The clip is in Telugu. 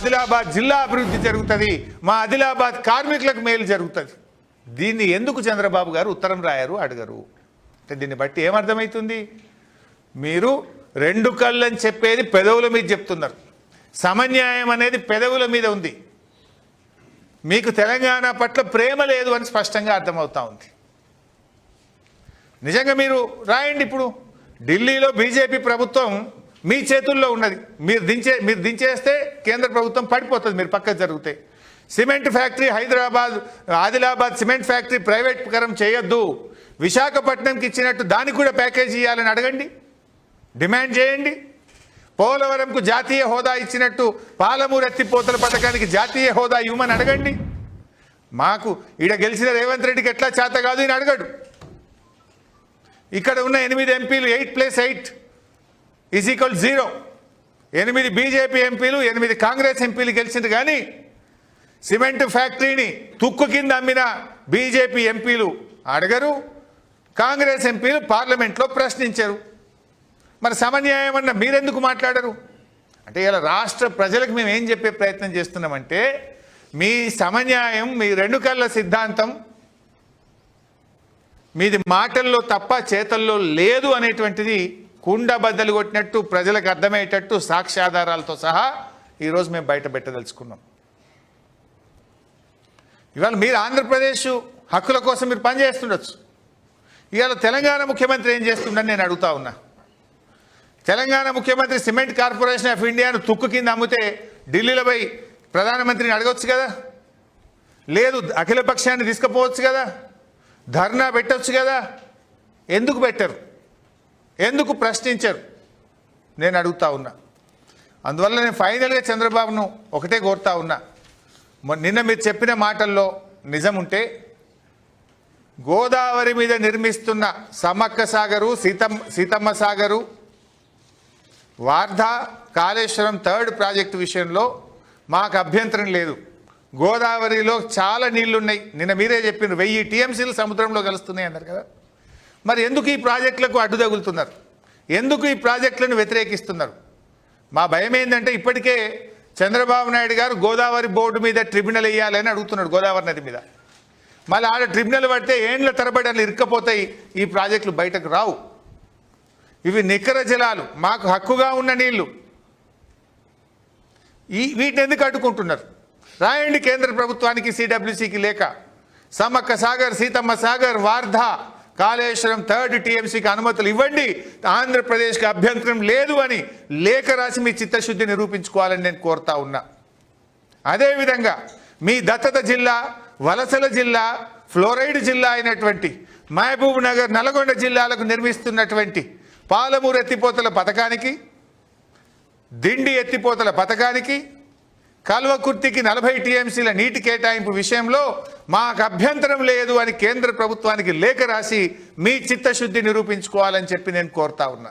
ఆదిలాబాద్ జిల్లా అభివృద్ధి జరుగుతుంది, మా ఆదిలాబాద్ కార్మికులకు మేలు జరుగుతుంది. దీన్ని ఎందుకు చంద్రబాబు గారు ఉత్తరం రాయరు, అడగరు? అంటే దీన్ని బట్టి ఏమర్థమవుతుంది? మీరు రెండు కళ్ళని చెప్పేది పెదవుల మీద చెప్తున్నారు, సమన్యాయం అనేది పెదవుల మీద ఉంది. మీకు తెలంగాణ పట్ల ప్రేమ లేదు అని స్పష్టంగా అర్థమవుతా ఉంది. నిజంగా మీరు రాయండి. ఇప్పుడు ఢిల్లీలో బీజేపీ ప్రభుత్వం మీ చేతుల్లో ఉన్నది. మీరు దించేస్తే కేంద్ర ప్రభుత్వం పడిపోతుంది, మీరు పక్కకు జరిగితే. Cement factory Hyderabad Adilabad cement factory ప్రైవేటీకరణ చేయొద్దు, విశాఖపట్నంకి ఇచ్చినట్టు దానికి కూడా ప్యాకేజీ ఇవ్వాలని అడగండి, డిమాండ్ చేయండి. పోలవరంకు జాతీయ హోదా ఇచ్చినట్టు పాలమూరు ఎత్తిపోతల పథకానికి జాతీయ హోదా ఇవ్వమని అడగండి. మాకు ఈడ గెలిచిన రేవంత్ రెడ్డికి ఎట్లా చేత కాదు అని అడగడు. ఇక్కడ ఉన్న 8 ఎంపీలు 8+8 = 0. 8 బీజేపీ ఎంపీలు 8 కాంగ్రెస్ ఎంపీలు గెలిచింది. కానీ సిమెంట్ ఫ్యాక్టరీని తుక్కు కింద అమ్మిన బీజేపీ ఎంపీలు అడగరు, కాంగ్రెస్ ఎంపీలు పార్లమెంట్లో ప్రశ్నించరు. మరి సమన్యాయం అన్న మీరెందుకు మాట్లాడరు? అంటే ఇలా రాష్ట్ర ప్రజలకు మేము ఏం చెప్పే ప్రయత్నం చేస్తున్నామంటే, మీ సమన్యాయం, మీ రెండు కళ్ళ సిద్ధాంతం మీది మాటల్లో తప్ప చేతల్లో లేదు అనేటువంటిది కుండ బద్దలు కొట్టినట్టు ప్రజలకు అర్థమయ్యేటట్టు సాక్ష్యాధారాలతో సహా ఈరోజు మేము బయట పెట్టదలుచుకున్నాం. ఇవాళ మీరు ఆంధ్రప్రదేశ్ హక్కుల కోసం మీరు పనిచేస్తుండొచ్చు. ఇవాళ తెలంగాణ ముఖ్యమంత్రి ఏం చేస్తుండని నేను అడుగుతా ఉన్నా. తెలంగాణ ముఖ్యమంత్రి సిమెంట్ కార్పొరేషన్ ఆఫ్ ఇండియాను తుక్కు కింద అమ్మితే ఢిల్లీలో పోయి ప్రధానమంత్రిని అడగవచ్చు కదా, లేదు అఖిల పక్షాన్ని తీసుకుపోవచ్చు కదా, ధర్నా పెట్టవచ్చు కదా. ఎందుకు పెట్టరు? ఎందుకు ప్రశ్నించరు? నేను అడుగుతా ఉన్నా. అందువల్ల నేను ఫైనల్గా చంద్రబాబును ఒకటే కోరుతా ఉన్నా, నిన్న మీరు చెప్పిన మాటల్లో నిజం ఉంటే గోదావరి మీద నిర్మిస్తున్న సమ్మక్క సాగరు, సీతమ్మ సాగరు, వార్ధా, కాళేశ్వరం 3rd ప్రాజెక్టు విషయంలో మాకు అభ్యంతరం లేదు. గోదావరిలో చాలా నీళ్లున్నాయి. నిన్న మీరే చెప్పిన 1000 టీఎంసీలు సముద్రంలో కలుస్తున్నాయి అన్నారు కదా. మరి ఎందుకు ఈ ప్రాజెక్టులకు అడ్డు తగులుతున్నారు? ఎందుకు ఈ ప్రాజెక్టులను వ్యతిరేకిస్తున్నారు? మా భయం ఏంటంటే ఇప్పటికే చంద్రబాబు నాయుడు గారు గోదావరి బోర్డు మీద ట్రిబ్యునల్ వేయాలని అడుగుతున్నాడు, గోదావరి నది మీద. మళ్ళీ ఆడ ట్రిబ్యునల్ పడితే ఏండ్ల తరబడి అలా ఇరుక్కపోతాయి, ఈ ప్రాజెక్టులు బయటకు రావు. ఇవి నికర జలాలు, మాకు హక్కుగా ఉన్న నీళ్లు. వీటిని ఎందుకు అడ్డుకుంటున్నారు? రాయండి కేంద్ర ప్రభుత్వానికి, సిడబ్ల్యూసీకి లేక. సమ్మక్క సాగర్, సీతమ్మ సాగర్, వార్ధా, కాళేశ్వరం 3rd టీఎంసీకి అనుమతులు ఇవ్వండి, ఆంధ్రప్రదేశ్కి అభ్యంతరం లేదు అని లేఖ రాసి మీ చిత్తశుద్ధి నిరూపించుకోవాలని నేను కోరుతా ఉన్నా. అదేవిధంగా మీ దత్తత జిల్లా, వలసల జిల్లా, ఫ్లోరైడ్ జిల్లా అయినటువంటి మహబూబ్ నగర్, నల్గొండ జిల్లాలకు నిర్మిస్తున్నటువంటి పాలమూరు ఎత్తిపోతల పథకానికి, దిండి ఎత్తిపోతల పథకానికి, కల్వకుర్తికి 40 టీఎంసీల నీటి కేటాయింపు విషయంలో మాకు అభ్యంతరం లేదు అని కేంద్ర ప్రభుత్వానికి లేఖ రాసి మీ చిత్తశుద్ధి నిరూపించుకోవాలని చెప్పి నేను కోరుతా ఉన్నా.